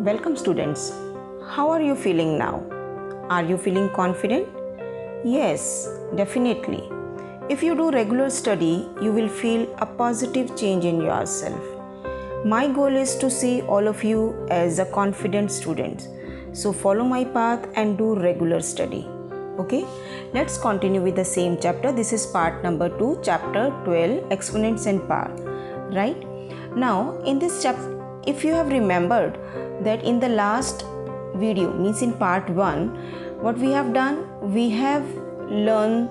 Welcome students. How are you feeling now? Are you feeling confident? Yes, definitely. If you do regular study, you will feel a positive change in yourself. My goal is to see all of you as a confident student. So follow my path and do regular study. Okay, let's continue with the same chapter. This is part number 2, chapter 12, exponents and power. Right? Now, in this chapter, if you have remembered that in the last video, means in part 1, what we have done, we have learned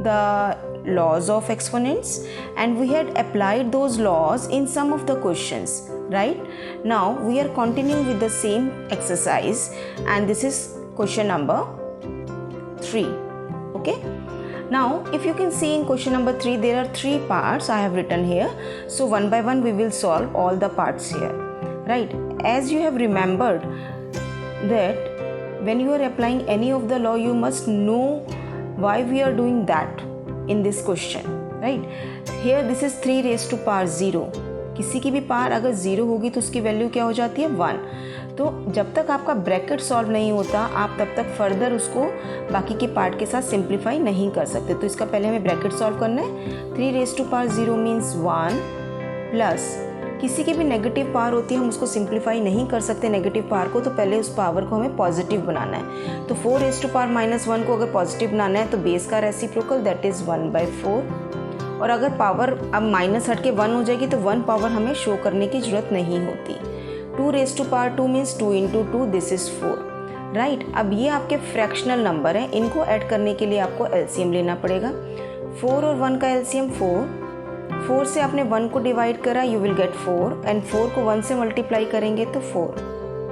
the laws of exponents and we had applied those laws in some of the questions, right? Now we are continuing with the same exercise and this is question number 3. Okay, now if you can see in question number 3, there are 3 parts I have written here. So one by one we will solve all the parts here, right? As you have remembered that when you are applying any of the law, you must know why we are doing that in this question, right? Here this is 3 raised to power 0. किसी की भी power अगर 0 होगी तो उसकी value क्या हो जाती है 1. तो जब तक आपका ब्रैकेट सॉल्व नहीं होता आप तब तक फर्दर उसको बाकी के पार्ट के साथ सिंप्लीफाई नहीं कर सकते. तो इसका पहले हमें ब्रैकेट सॉल्व करना है. 3 raise to power 0 means 1 plus किसी की भी नेगेटिव पावर होती है हम उसको सिंप्लीफाई नहीं कर सकते नेगेटिव पावर को, तो पहले उस पावर को हमें पॉजिटिव बनाना है. तो 4 रेज़ टू पावर -1 को अगर पॉजिटिव बनाना है तो बेस का रेसिप्रोकल दैट इज़ 1/4. और अगर पावर अब माइनस हट के 1 हो जाएगी तो 1 पावर हमें शो करने की ज़रूरत नहीं होती. 2 raise to power 2 means 2 × 2 this is 4, right. अब ये आपके फ्रैक्शनल नंबर हैं, इनको ऐड करने के लिए आपको एलसीएम लेना पड़ेगा. 4 और 1 का एलसीएम 4 से आपने 1 को डिवाइड करा यू विल गेट 4 एंड 4 को 1 से मल्टीप्लाई करेंगे तो 4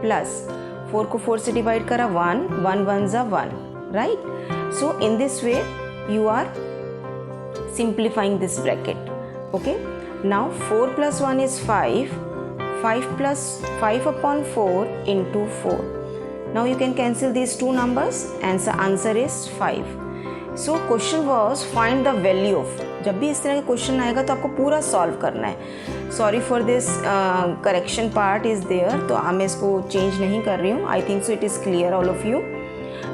प्लस 4 को 4 से डिवाइड करा 1 1 = 1, right. So in this way you are simplifying this bracket. Okay, now 4 + 1 is 5 plus 5/4 into 4. Now you can cancel these two numbers and the answer is 5. So question was find the value of. जब भी इस तरह का question आएगा तो आपको पूरा solve करना है. Sorry for this correction part is there, तो मैं इसको चेंज नहीं कर रही हूँ. I think so it is clear all of you.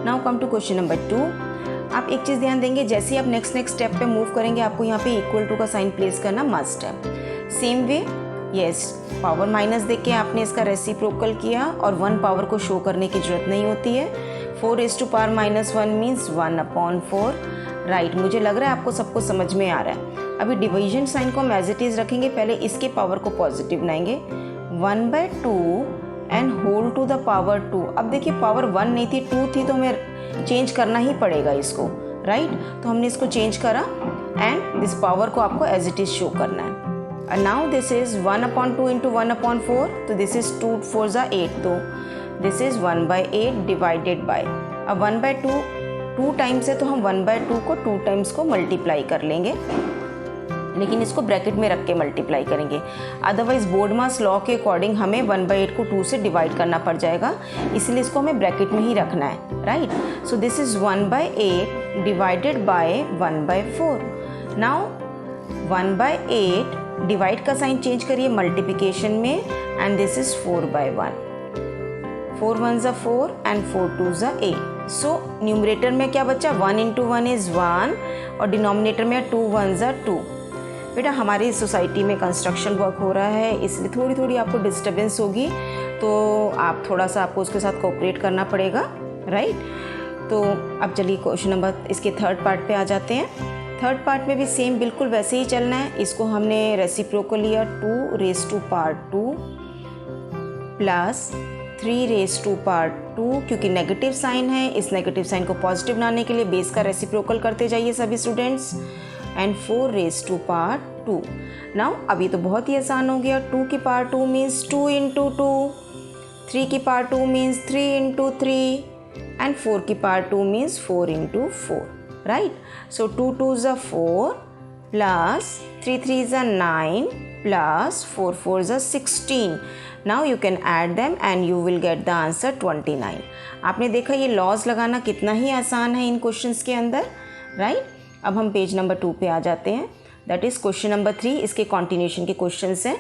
Now come to question number 2. आप एक चीज़ ध्यान देंगे, जैसे ही आप नेक्स्ट स्टेप पे मूव करेंगे आपको यहाँ पे इक्वल टू का साइन प्लेस करना मस्ट है. Same way yes, power minus देख के आपने इसका रेसिप्रोकल किया और 1 पावर को शो करने की ज़रूरत नहीं होती है. 4 raise to power -1 means 1/4, right. मुझे लग रहा है आपको सबको समझ में आ रहा है. अभी डिवीजन साइन को हम एज इट इज़ रखेंगे, पहले इसके पावर को पॉजिटिव बनाएंगे. 1/2 and whole to the power 2. अब देखिए पावर 1 नहीं थी 2 थी तो हमें चेंज करना ही पड़ेगा इसको, राइट. तो हमने इसको चेंज करा एंड दिस पावर को आपको एज इट इज़ शो करना है. And now this is 1/2 into 1/4, तो दिस इज़ 2 4 = 8, तो दिस इज़ 1/8 डिवाइडेड बाय. अब 1/2 2 टाइम्स है तो हम 1/2 को 2 टाइम्स को मल्टीप्लाई कर लेंगे, लेकिन इसको ब्रैकेट में रख के मल्टीप्लाई करेंगे. अदरवाइज बोर्ड मास लॉ के अकॉर्डिंग हमें 1/8 को 2 से डिवाइड करना पड़ जाएगा, इसलिए इसको हमें ब्रैकेट में ही रखना है, right. So this is 1/8 divided by 1/4. Now 1/8 divide का साइन चेंज करिए मल्टीप्लिकेशन में and this is 4/1. 4 1 = 4 and 4 2 = 8. So numerator में क्या बचा 1 × 1 is 1 और डिनोमिनेटर में 2 1 = 2. बेटा हमारी सोसाइटी में कंस्ट्रक्शन वर्क हो रहा है इसलिए थोड़ी आपको डिस्टर्बेंस होगी, तो आप थोड़ा सा आपको उसके साथ कोऑपरेट करना पड़ेगा, राइट. तो अब चलिए क्वेश्चन नंबर इसके थर्ड पार्ट पे आ जाते हैं. थर्ड पार्ट में भी सेम बिल्कुल वैसे ही चलना है. इसको हमने रेसिप्रोकल लिया 2 raise to power 2 plus 3 raise to power 2, क्योंकि नेगेटिव साइन है इस नेगेटिव साइन को पॉजिटिव बनाने के लिए बेस का रेसिप्रोकल करते जाइए सभी students. And 4 raise to power 2. Now अभी तो बहुत ही आसान हो गया. 2 की पावर 2 मीन्स 2 × 2, 3 की पावर 2 मीन्स 3 × 3 एंड 4 की power 2 means 4 × 4, right. So 2 2 = 4 plus 3 3 = 9 plus 4 4 = 16. Now you can add them and you will get the answer 29. आपने देखा ये लॉज लगाना कितना ही आसान है इन क्वेश्चंस के अंदर, राइट. अब हम पेज नंबर 2 पे आ जाते हैं, दैट इज़ क्वेश्चन नंबर 3. इसके कॉन्टिन्यूशन के क्वेश्चंस हैं.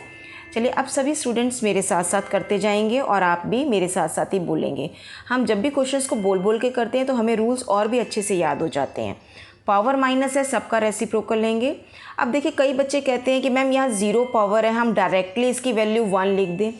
चलिए अब सभी स्टूडेंट्स मेरे साथ साथ करते जाएंगे और आप भी मेरे साथ साथ ही बोलेंगे। हम जब भी क्वेश्चंस को बोल बोल के करते हैं तो हमें रूल्स और भी अच्छे से याद हो जाते हैं। पावर माइनस है, सबका रेसिप्रोकल लेंगे। अब देखिए कई बच्चे कहते हैं कि मैम यहाँ 0 पावर है, हम डायरेक्टली इसकी वैल्यू 1 लिख दें।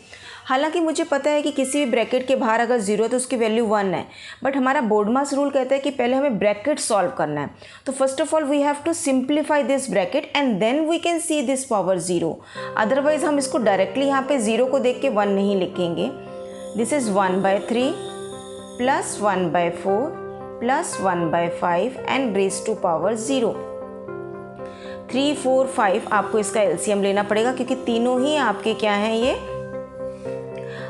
हालांकि मुझे पता है कि किसी भी ब्रैकेट के बाहर अगर 0 है तो उसकी वैल्यू 1 है, बट हमारा बोर्डमास रूल कहता है कि पहले हमें ब्रैकेट सॉल्व करना है। तो first of all we have to simplify this bracket and then we can see this power 0। Otherwise हम इसको डायरेक्टली यहाँ पे 0 को देख के 1 नहीं लिखेंगे। This is 1/3 plus 1/4 plus 1/5 and raise to power 0। 3, 4, 5 आपको इसका एलसीएम लेना पड़ेगा क्योंकि तीनों ही आपके क्या हैं, ये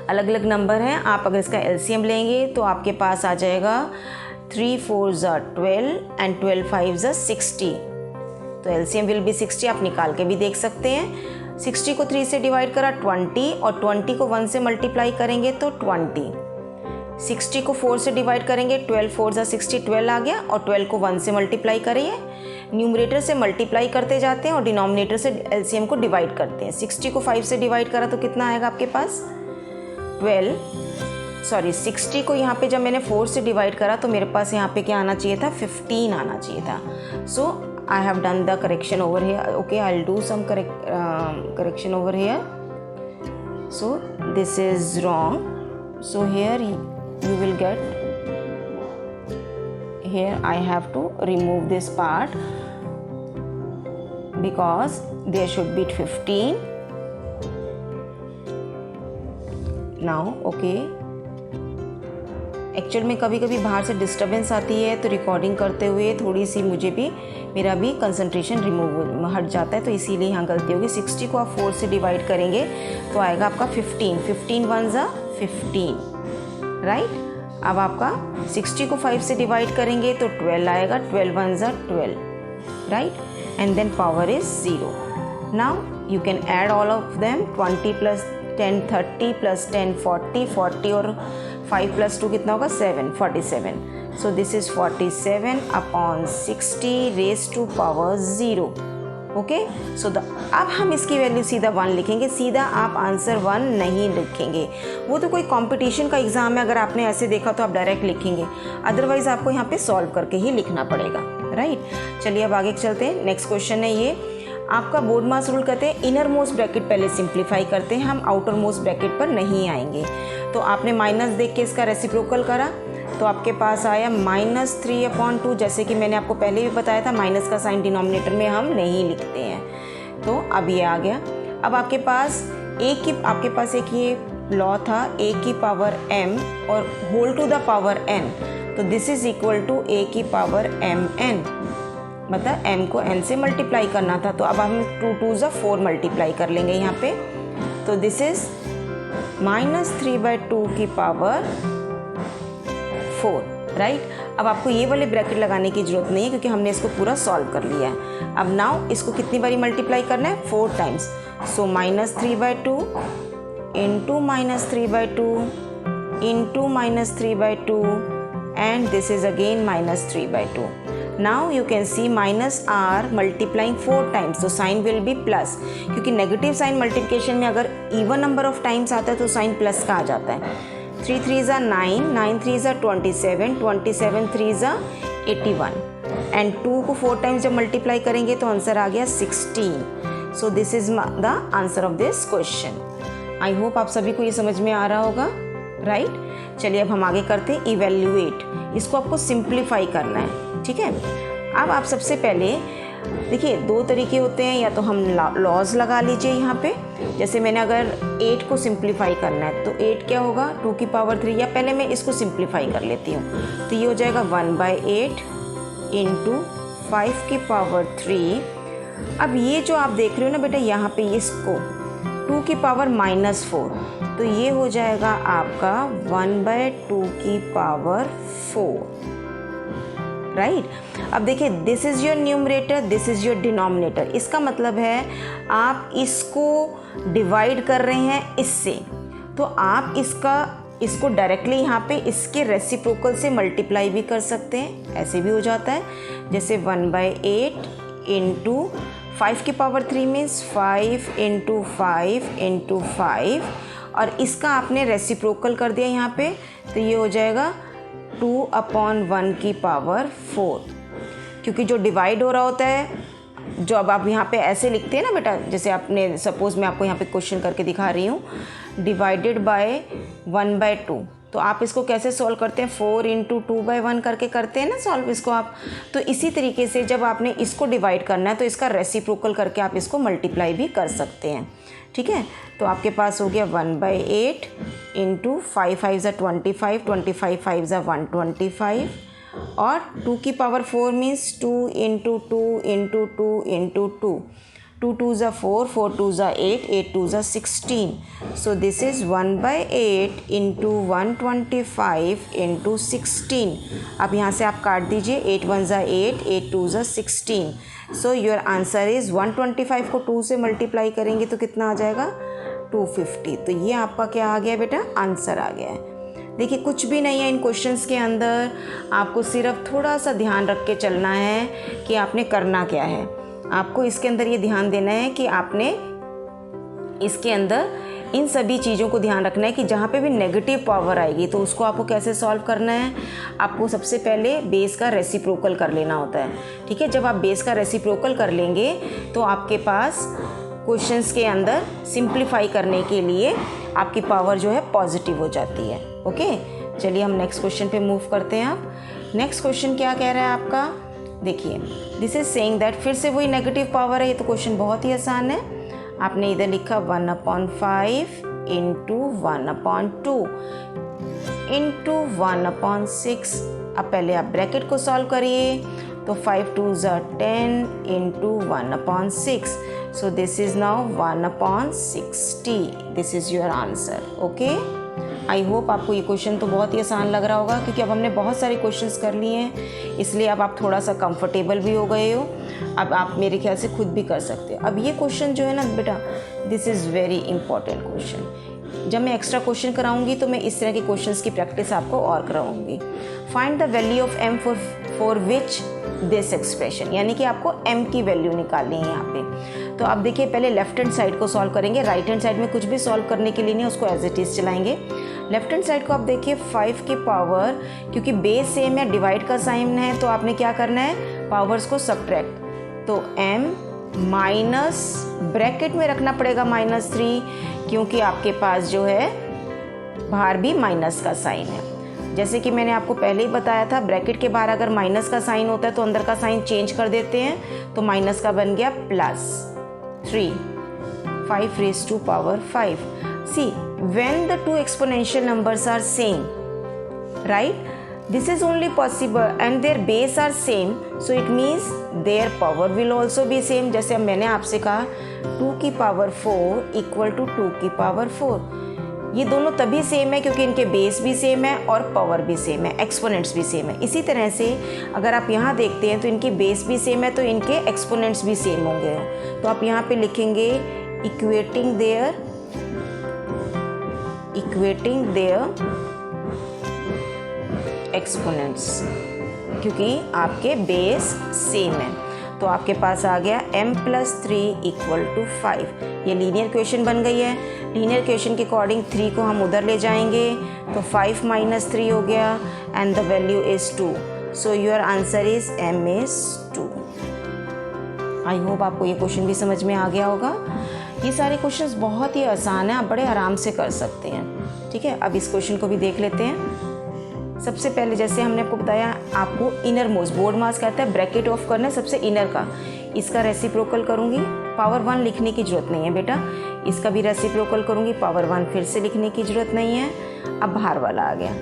अलग अलग नंबर हैं। आप अगर इसका एलसीएम लेंगे तो आपके पास आ जाएगा 3 4 12 एंड 12 5 60। तो एलसीएम विल बी 60, आप निकाल के भी देख सकते हैं। 60 को 3 से डिवाइड करा 20 और 20 को 1 से मल्टीप्लाई करेंगे तो 20। 60 को 4 से डिवाइड करेंगे, 12 4 60, 12 आ गया और 12 को 1 से मल्टीप्लाई करिए। न्यूमरेटर से मल्टीप्लाई करते जाते हैं और डिनोमिनेटर से एलसीएम को डिवाइड करते हैं। 60 को 5 से डिवाइड करा तो कितना आएगा आपके पास 60 को यहाँ पे जब मैंने 4 से डिवाइड करा तो मेरे पास यहाँ पे क्या आना चाहिए था, 15 आना चाहिए था। So I have done the correction over here. Okay, I will do some correction over here. So this is wrong. So here you will get, here I have to remove this part because there should be 15 now. okay, actual में कभी कभी बाहर से disturbance आती है तो recording करते हुए थोड़ी सी मेरा भी कंसंट्रेशन रिमूव हट जाता है, तो इसीलिए यहाँ गलती होगी। 60 को आप 4 से डिवाइड करेंगे तो आएगा आपका 15 1 15, राइट। अब आपका 60 को 5 से डिवाइड करेंगे तो 12 आएगा, 12 1 12, right, and then power is 0। Now you can add all of them. 20 plus 10 30 plus 10 40, 40 और 5 प्लस 2 कितना होगा 7, 47। So this is 47 upon 60 raise to power 0। Okay, so अब हम इसकी वैल्यू सीधा 1 लिखेंगे। सीधा आप आंसर 1 नहीं लिखेंगे, वो तो कोई कंपटीशन का एग्ज़ाम है, अगर आपने ऐसे देखा तो आप डायरेक्ट लिखेंगे, अदरवाइज़ आपको यहाँ पे सॉल्व करके ही लिखना पड़ेगा, राइट। चलिए अब आगे चलते हैं। नेक्स्ट क्वेश्चन है ये, आपका बोर्ड मास रूल कहते हैं इनर मोस्ट ब्रैकेट पहले सिंप्लीफाई करते हैं, हम आउटर मोस्ट ब्रैकेट पर नहीं आएंगे। तो आपने माइनस देख के इसका रेसिप्रोकल करा तो आपके पास आया -3/2। जैसे कि मैंने आपको पहले भी बताया था, माइनस का साइन डिनोमिनेटर में हम नहीं लिखते हैं, तो अब ये आ गया। अब आपके पास एक ये लॉ था a की पावर m और whole to the power n, तो this is equal to a की पावर mn, मतलब m को n से मल्टीप्लाई करना था। तो अब हम 2 2 4 मल्टीप्लाई कर लेंगे यहाँ पे, तो दिस इज -3/2 की पावर 4, राइट। अब आपको ये वाले ब्रैकेट लगाने की जरूरत नहीं है क्योंकि हमने इसको पूरा सॉल्व कर लिया है। अब नाउ इसको कितनी बारी मल्टीप्लाई करना है, 4 times. So -3/2 into -3/2 into -3/2 and this is again -3/2। Now you can see minus are multiplying 4 times, तो साइन विल बी प्लस, क्योंकि नेगेटिव साइन मल्टीप्लिकेशन में अगर इवन नंबर ऑफ टाइम्स आता है तो साइन प्लस का आ जाता है। 3 3 9, 9 3 27, 27 3 81 एंड 2 को 4 टाइम्स जब मल्टीप्लाई करेंगे तो आंसर आ गया 16। सो this is the answer of this question. I hope आप सभी को ये समझ में आ रहा होगा, राइट। चलिए अब हम आगे करते हैं इवेल्युएट। इसको आपको सिंप्लीफाई करना है, ठीक है। अब आप सबसे पहले देखिए 2 तरीके होते हैं, या तो हम लॉज लगा लीजिए यहाँ पे। जैसे मैंने अगर 8 को सिंप्लीफाई करना है तो 8 क्या होगा 2 की पावर 3, या पहले मैं इसको सिंप्लीफाई कर लेती हूँ, तो ये हो जाएगा 1/8 इंटू 5 की पावर 3। अब ये जो आप देख रहे हो ना बेटा, यहाँ पे इसको 2 की पावर -4, तो ये हो जाएगा आपका 1/2 की पावर 4, राइट। अब देखिए this is your numerator, this is your denominator. इसका मतलब है आप इसको डिवाइड कर रहे हैं इससे, तो आप इसको डायरेक्टली यहाँ पे इसके रेसिप्रोकल से मल्टीप्लाई भी कर सकते हैं, ऐसे भी हो जाता है। जैसे 1/8 इंटू 5 की पावर 3 मीन्स 5 इंटू 5 इंटू 5, और इसका आपने रेसिप्रोकल कर दिया यहाँ पे, तो ये हो जाएगा 2/1 की पावर 4, क्योंकि जो डिवाइड हो रहा होता है, जो अब आप यहाँ पे ऐसे लिखते हैं ना बेटा, जैसे आपने सपोज़ मैं आपको यहाँ पे क्वेश्चन करके दिखा रही हूँ, डिवाइडेड बाय 1/2, तो आप इसको कैसे सॉल्व करते हैं, 4 इंटू 2/1 करके करते हैं ना सॉल्व इसको आप। तो इसी तरीके से जब आपने इसको डिवाइड करना है तो इसका रेसिप्रोकल करके आप इसको मल्टीप्लाई भी कर सकते हैं, ठीक है। तो आपके पास हो गया 1/8 इंटू 5 5 ज़ा 25, 25 5 ज़ा 125, और 2 की power 4 means 2 into 2 into 2 into 2, 2 2 ज़ा 4, 4 2 ज़ा 8, 8 2 ज़ा 16, so this is 1/8 into 125 into 16। अब यहाँ से आप काट दीजिए, 8 1 ज़ा 8, 8 2 ज़ा 16, सो योर आंसर इज़ 125 को 2 से मल्टीप्लाई करेंगे तो कितना आ जाएगा, 250। तो ये आपका क्या आ गया बेटा, आंसर आ गया है। देखिए कुछ भी नहीं है इन क्वेश्चंस के अंदर, आपको सिर्फ थोड़ा सा ध्यान रख के चलना है कि आपने करना क्या है। आपको इसके अंदर ये ध्यान देना है कि आपने इसके अंदर इन सभी चीज़ों को ध्यान रखना है कि जहाँ पे भी नेगेटिव पावर आएगी तो उसको आपको कैसे सॉल्व करना है। आपको सबसे पहले बेस का रेसिप्रोकल कर लेना होता है, ठीक है। जब आप बेस का रेसिप्रोकल कर लेंगे तो आपके पास क्वेश्चंस के अंदर सिंप्लीफाई करने के लिए आपकी पावर जो है पॉजिटिव हो जाती है। ओके, चलिए हम नेक्स्ट क्वेश्चन पे मूव करते हैं। आप नेक्स्ट क्वेश्चन क्या कह रहा है आपका, देखिए दिस इज सेइंग दैट, फिर से वही नेगेटिव पावर है। ये तो क्वेश्चन बहुत ही आसान है। आपने इधर लिखा 1/5 इंटू 1/2 इंटू 1/6। अब पहले आप ब्रैकेट को सॉल्व करिए, तो 5 2 ज़ा 10 into 1/6, so this is now 1/60. this is your answer. okay, I hope आपको ये क्वेश्चन तो बहुत ही आसान लग रहा होगा, क्योंकि अब हमने बहुत सारे क्वेश्चंस कर लिए हैं, इसलिए अब आप थोड़ा सा कंफर्टेबल भी हो गए हो। अब आप मेरे ख्याल से खुद भी कर सकते हो। अब ये क्वेश्चन जो है ना बेटा, this is very important question. जब मैं एक्स्ट्रा क्वेश्चन कराऊंगी तो मैं इस तरह के क्वेश्चंस की प्रैक्टिस आपको और कराऊंगी। Find the value of m for which this expression, यानी कि आपको m की वैल्यू निकालनी है यहाँ पे। तो आप देखिए पहले लेफ्ट हैंड साइड को सॉल्व करेंगे, राइट हैंड साइड में कुछ भी सॉल्व करने के लिए नहीं, उसको एज इट इज़ चलाएंगे। लेफ्ट हैंड साइड को आप देखिए 5 की पावर, क्योंकि बेस सेम है, डिवाइड का साइन है, तो आपने क्या करना है, पावर्स को सब्ट्रैक्ट। तो m माइनस, ब्रैकेट में रखना पड़ेगा -3, क्योंकि आपके पास जो है बाहर भी माइनस का साइन है। जैसे कि मैंने आपको पहले ही बताया था, ब्रैकेट के बाहर अगर माइनस का साइन होता है तो अंदर का साइन चेंज कर देते हैं, तो माइनस का बन गया +3, 5 raised to power 5. See, when the two exponential numbers are same, right? This is only possible and their base are same, so it means their power will also be same. जैसे अब मैंने आपसे कहा 2 की power 4 equal to 2 की power 4, ये दोनों तभी सेम है क्योंकि इनके बेस भी सेम है और पावर भी सेम है, एक्सपोनेंट्स भी सेम है। इसी तरह से अगर आप यहाँ देखते हैं तो इनकी बेस भी सेम है तो इनके एक्सपोनेंट्स भी सेम होंगे। तो आप यहाँ पे लिखेंगे इक्वेटिंग देयर एक्सपोनेंट्स, क्योंकि आपके बेस सेम है। तो आपके पास आ गया m+3 इक्वल टू 5। ये लीनियर इक्वेशन बन गई है। लीनियर इक्वेशन के अकॉर्डिंग 3 को हम उधर ले जाएंगे तो 5 - 3 हो गया and the value is 2। So your answer is m is 2। I hope आपको ये क्वेश्चन भी समझ में आ गया होगा। ये सारे क्वेश्चंस बहुत ही आसान हैं, आप बड़े आराम से कर सकते हैं। ठीक है, अब इस क्वेश्चन को भी देख लेते हैं। सबसे पहले जैसे हमने आपको बताया, आपको इनर मोस्ट, बोर्ड मास कहता है ब्रैकेट ऑफ करना है सबसे इनर का। इसका रेसिप्रोकल करूँगी, पावर 1 लिखने की ज़रूरत नहीं है बेटा। इसका भी रेसिप्रोकल करूँगी, पावर 1 फिर से लिखने की ज़रूरत नहीं है। अब बाहर वाला आ गया,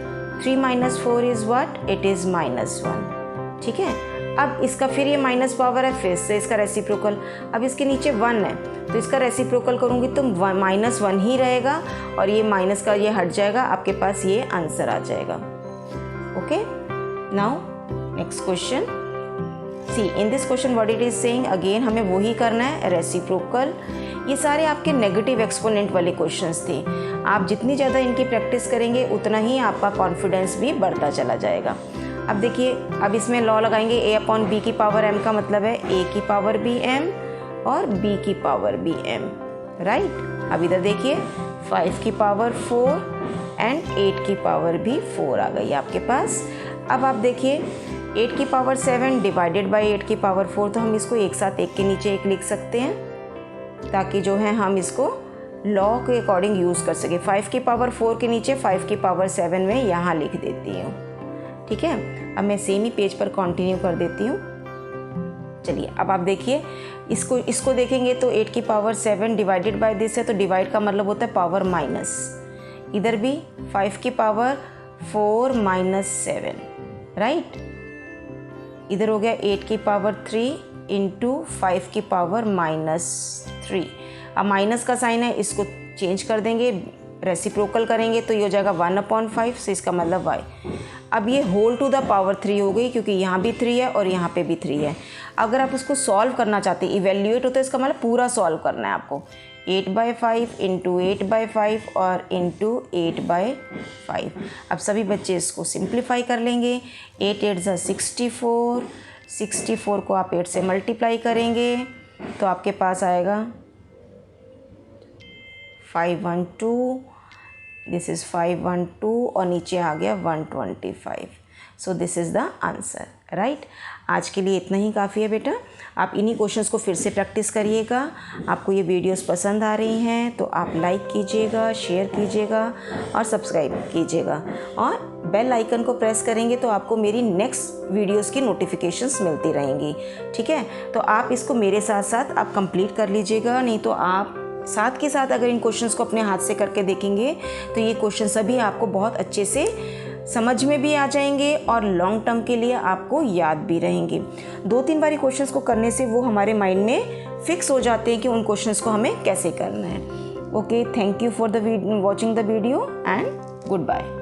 3 - 4 इज़ व्हाट, इट इज़ -1। ठीक है, अब इसका फिर ये माइनस पावर है, फिर से इसका रेसिप्रोकल। अब इसके नीचे 1 है तो इसका रेसिप्रोकल करूँगी तो -1 ही रहेगा और ये माइनस का ये हट जाएगा, आपके पास ये आंसर आ जाएगा। Okay, now next question. See in this question what it is saying, again हमें वही करना है, रेसिप्रोकल। ये सारे आपके नेगेटिव एक्सपोनेंट वाले क्वेश्चंस थे। आप जितनी ज़्यादा इनकी प्रैक्टिस करेंगे उतना ही आपका कॉन्फिडेंस भी बढ़ता चला जाएगा। अब देखिए, अब इसमें लॉ लगाएंगे a/b की पावर m का मतलब है a की पावर b m और b की पावर भी m, राइट। अब इधर देखिए 5 की पावर 4 एंड 8 की पावर भी 4 आ गई आपके पास। अब आप देखिए 8 की पावर 7 डिवाइडेड बाय 8 की पावर 4, तो हम इसको एक साथ एक के नीचे एक लिख सकते हैं ताकि जो है हम इसको लॉ के अकॉर्डिंग यूज़ कर सके। 5 की पावर 4 के नीचे 5 की पावर 7 में यहाँ लिख देती हूँ, ठीक है। अब मैं सेम ही पेज पर कंटिन्यू कर देती हूँ। चलिए अब आप देखिए इसको देखेंगे तो 8 की पावर 7 डिवाइडेड बाय दिस है, तो डिवाइड का मतलब होता है पावर माइनस। इधर भी 5 की पावर 4 माइनस 7, राइट। इधर हो गया 8 की पावर 3 इंटू 5 की पावर माइनस 3। अब माइनस का साइन है, इसको चेंज कर देंगे, रेसिप्रोकल करेंगे तो ये हो जाएगा 1/5, से इसका मतलब y। अब ये होल टू द पावर 3 हो गई क्योंकि यहाँ भी 3 है और यहाँ पे भी 3 है। अगर आप उसको सॉल्व करना चाहते हैं, इवेल्यूएट होता है, इसका मतलब पूरा सॉल्व करना है आपको। 8/5 इंटू 8/5 और इंटू 8/5। अब सभी बच्चे इसको सिंप्लीफाई कर लेंगे। 8 8 ज़ा 64, 64 को आप 8 से मल्टीप्लाई करेंगे तो आपके पास आएगा 512, दिस इज़ 512 और नीचे आ गया 125। So this is the answer, right. आज के लिए इतना ही काफ़ी है बेटा। आप इन्हीं क्वेश्चंस को फिर से प्रैक्टिस करिएगा। आपको ये वीडियोस पसंद आ रही हैं तो आप लाइक कीजिएगा, शेयर कीजिएगा और सब्सक्राइब कीजिएगा, और बेल आइकन को प्रेस करेंगे तो आपको मेरी नेक्स्ट वीडियोस की नोटिफिकेशंस मिलती रहेंगी, ठीक है। तो आप इसको मेरे साथ साथ आप कंप्लीट कर लीजिएगा, नहीं तो आप साथ के साथ अगर इन क्वेश्चंस को अपने हाथ से करके देखेंगे तो ये क्वेश्चन सभी आपको बहुत अच्छे से समझ में भी आ जाएंगे और लॉन्ग टर्म के लिए आपको याद भी रहेंगे। 2-3 बारी क्वेश्चंस को करने से वो हमारे माइंड में फिक्स हो जाते हैं कि उन क्वेश्चंस को हमें कैसे करना है। Okay, thank you for the watching the video and good bye.